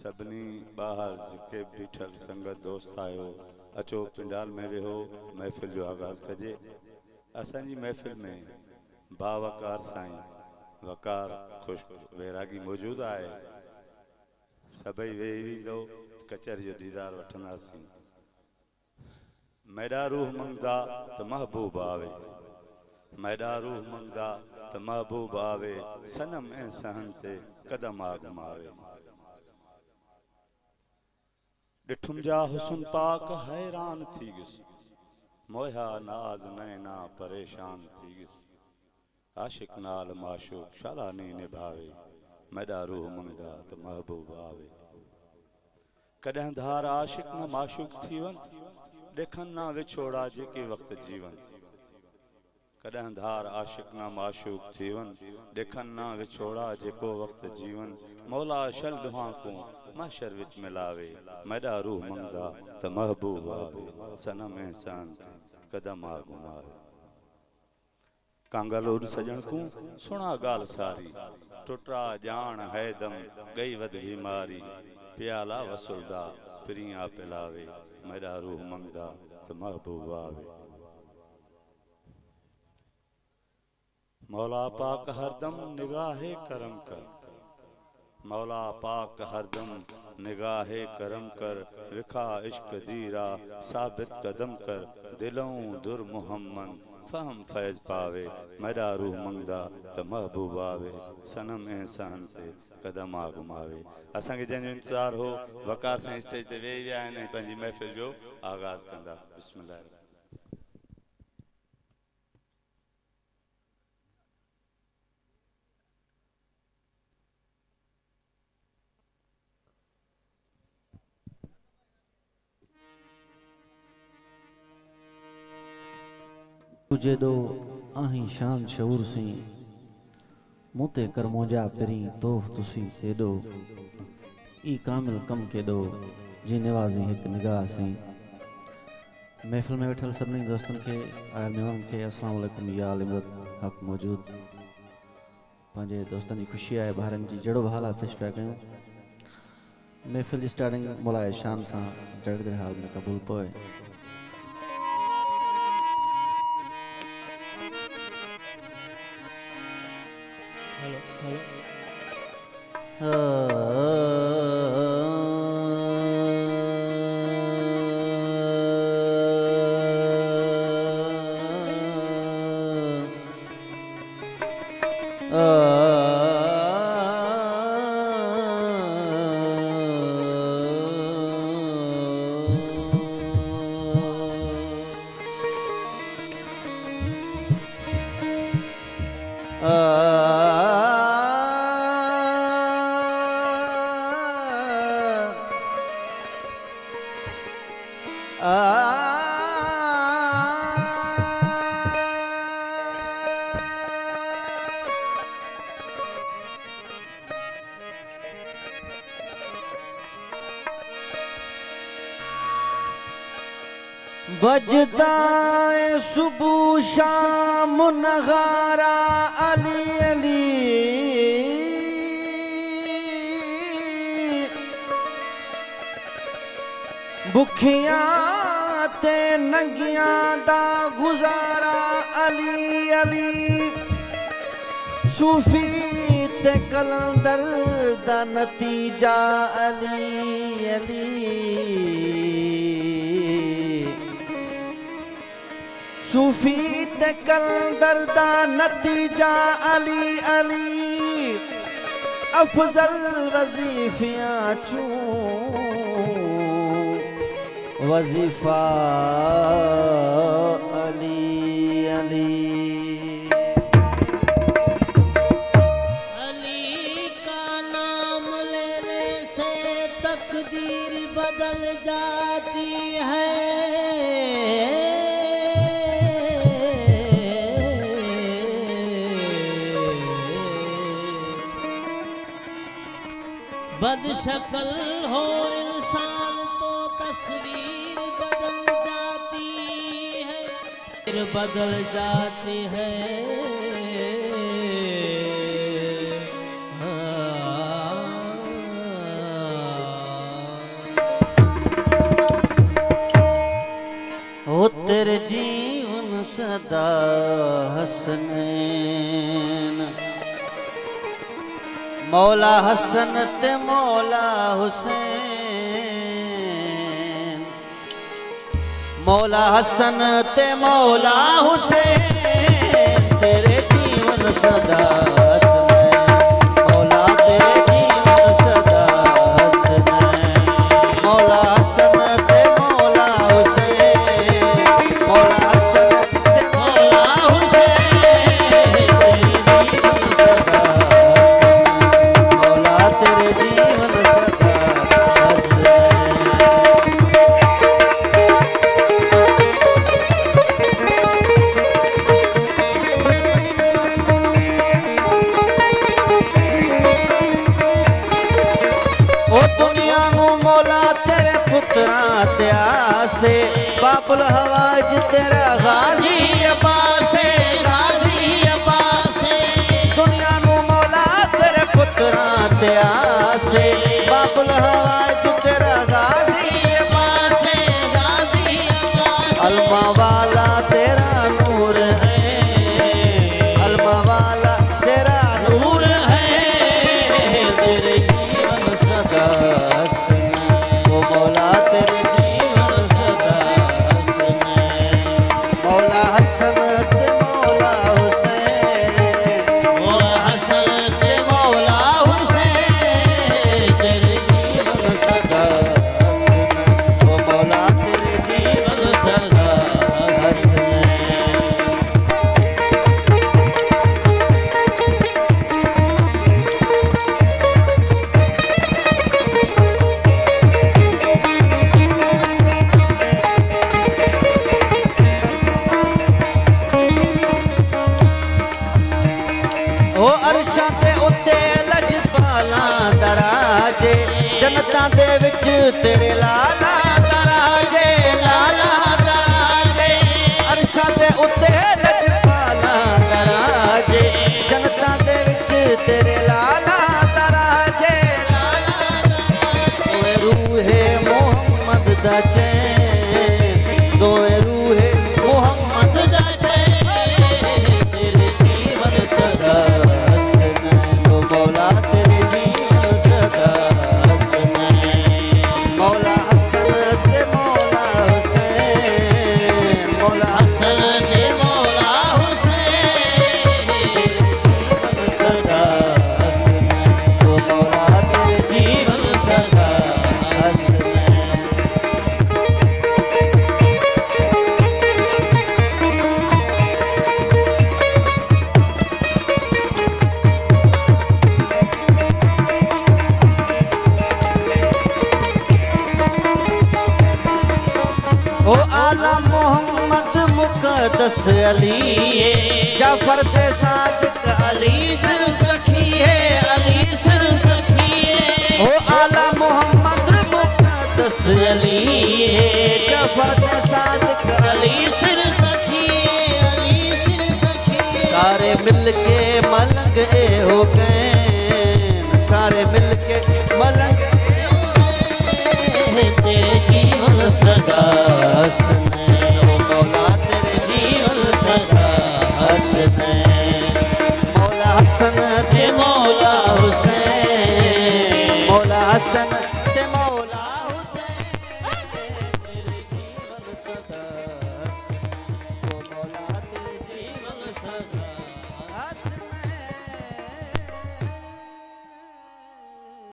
सबनी बाहर जिके बीठल संगत दोस्त आयो अचो पिंडाल में वेहो महफिल जो आगाज़ कजे। असांजी महफिल में बावकार साईं वकार खुश वैरागी मौजूद आए। सभई वेही वींदो कचहरी जो दीदार वठंदासीं। मैडा रूह मंगदा त महबूब आवे, मैडा रूह मंगदा त महबूब आवे, सनम ऐं सहन ते कदम आगमावे। डिठुम जा हुस्न पाक हैरान थी गिस, मोया नाज नैना परेशान थी गिस। आशिक नाल माशूक शालानी निभावे, मैडा रूह मंगदा त महबूब आवे। कॾहिं धार आशिक न माशूक थी वन, देखन ना विछोड़ा जेके वक्त जीवन। कॾहिं धार आशिक न माशूक थी वन, देखन ना विछोड़ा जेको वक्त जीवन। मौला शल दुहा को महशर विच मिलावे, मैडा रूह मंगदा त महबूब आवे, सनम एहसान कदम आगमावे। कांगल उड़ सजन को सुना गाल सारी, टुटरा जान है दम गई वद बीमारी। प्याला वसुलदा पिरिया पिलावे, मैडा रूह मंगदा त महबूब आवे। मौला पाक हरदम निगाहे करम कर, मौला पाक हरदम निगाहे करम कर। विखा इश्क दीरा साबित कदम कर, दिलों दुर मुहम्मद फहम फैज पावे, मैडा रूह मंगदा त महबूब आवे, सनम एहसान ते कदम आगमावे। असांखे जंहिंजो इंतज़ार हो वकार साईं स्टेज ते वेही विया आहिनि, पंहिंजी महफ़िल जो आगाज़ कंदा। बिस्मिल्लाह। तुझे दो आही शान शऊर सी, मुते कर मोजा पिरी तोह तुसी ते दो। ई कामिल कम के दो जी निवाज़ी एक निगाह सी। महफिल में वेठल सभिनी दोस्तन के आयल मेहमान के अस्सलाम वालेकुम या लिमत हक मौजूद। पंहिंजे दोस्तन की खुशी आहे ॿारनि जी जड़ो हाल पेश पिया कयूं। महफिल जी स्टार्टिंग मुलाए शान सां जड़दे हाल में क़बूल पोए। हेलो हेलो बजदा सुबह शाम नगारा अली अली। भुखिया ते नंगिया दा गुजारा अली अली। सूफी ते कलंदर दा नतीजा अली अली। सूफी ते कलंदर दा नतीजा अली अली। अफजल वजीफियां चू वजीफा अली अली। अली का नाम लेने से तकदीर बदल जाती है। बदशक्ल हो इंसान तो तस्वीर बदल जाती है, फिर बदल जाती है। सदा हसनैन मौला हसन ते मौला हुसैन मौला हसन ते मौला हुसैन तेरे जीवन सदा बाबुल हवाज तेरा गाजी अब्बासे दुनिया नू मौला तेरे पुत्रा ते आसे बाबुल हवाज तेरा गाजी अब्बासे अलमा वाला तेरा नूर है अलमा वाला तेरा नूर है तेरे जीवन सदा वो मौला तेरे जनता दे विच तेरे लाला दराजे अरशा दे उत्ते लजपाला दराजे जनता दे विच तेरे लाला दराजे दोए रूहे मोहम्मद दा चैन दोए रूहे मोहम्मद दा चैन तेरे जीवन सदा हसनैन ओ मौला तेरे जीवन सदा मुक़द्दस अली जाफर ते सादिक अली सिर सखी है अली सिर सखी है ओ आला मोहम्मद मुक़द्दस अली जाफर ते सादिक अली सिर सखी है अली सिर सखी सारे मिलके मलंग ए हो गए सारे मिलके मलंग तेरे जीवन सदा हसनैन ओ मौला तेरे जीवन सदा हसनैन मौला हसन ते मौला हुसैन मौला हसन